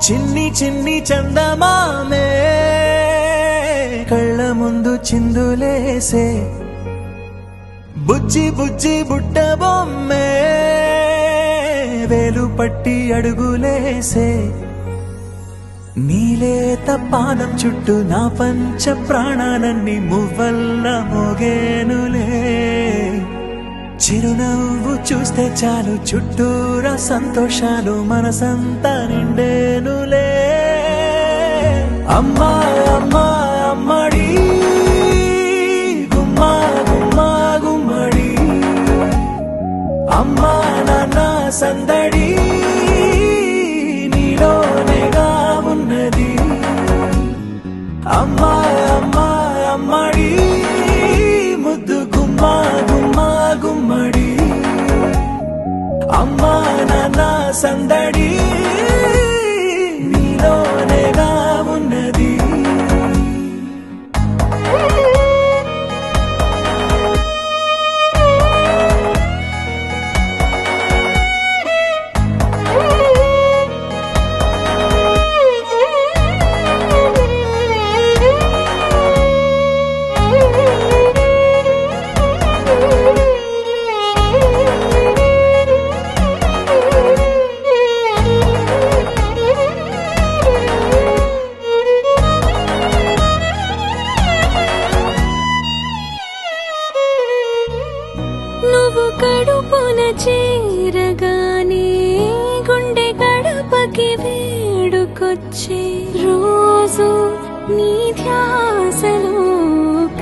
చిన్ని చిన్ని చందమామే కళ్ళ ముందు చిందులేసే బుజ్జి బుజ్జి బుట్ట బొమ్మే వేలు పట్టి అడుగులేసే నీలేత పాదం చుట్టూ నా పంచ ప్రాణాలన్నీ మువ్వల్ల మోగేనులే చిరునవ్వు చూస్తే చాలు చుట్టూరా సంతోషాలు మనసంతా నిండేనులే అమ్మా అమ్మా అమ్మడి గుమ్మా గుమ్మా గుమ్మడి అమ్మా నాన్న సందడి నీలోనేగా ఉన్నది అమ్మా అమ్మా అమ్మడి ముద్దు గుమ్మా గుమ్మా గుమ్మడి అమ్మా నాన్న సందడి నీలోనేగా ఉన్నది నువ్వు కడుపున చేరగానే గుండె గడపకి వేడుకొచ్చే రోజు నీ ధ్యాసలో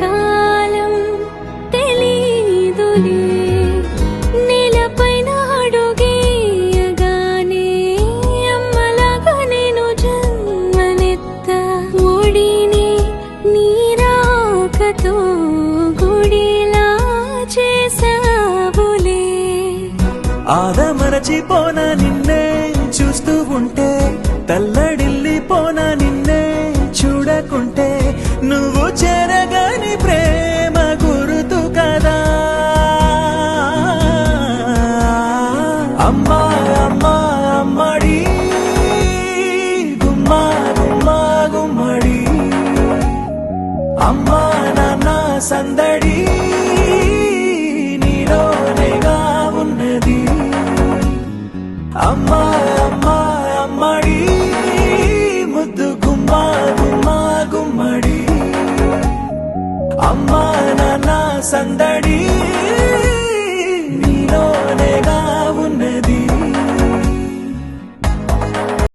కాలం తెలీదులే నేలపైన అడుగేయగానే అమ్మలాగా నేను జన్మనెత్త ఒడిని నీ రాకతో గుడిలా చేసావులే ఆదమరచిపోనా నిన్నే చూస్తూ ఉంటే తల్లడిల్లిపోనా నిన్నే చూడకుంటే నువ్వు చెరగని ప్రేమ గురుతు కదా అమ్మా అమ్మా అమ్మడి గుమ్మా గుమ్మా గుమ్మడి అమ్మా నాన్న సందడి నీలోనేగా ఉన్నది అమ్మా అమ్మా అమ్మడి ముద్దు గుమ్మా గుమ్మా గుమ్మడి అమ్మా నాన్న సందడి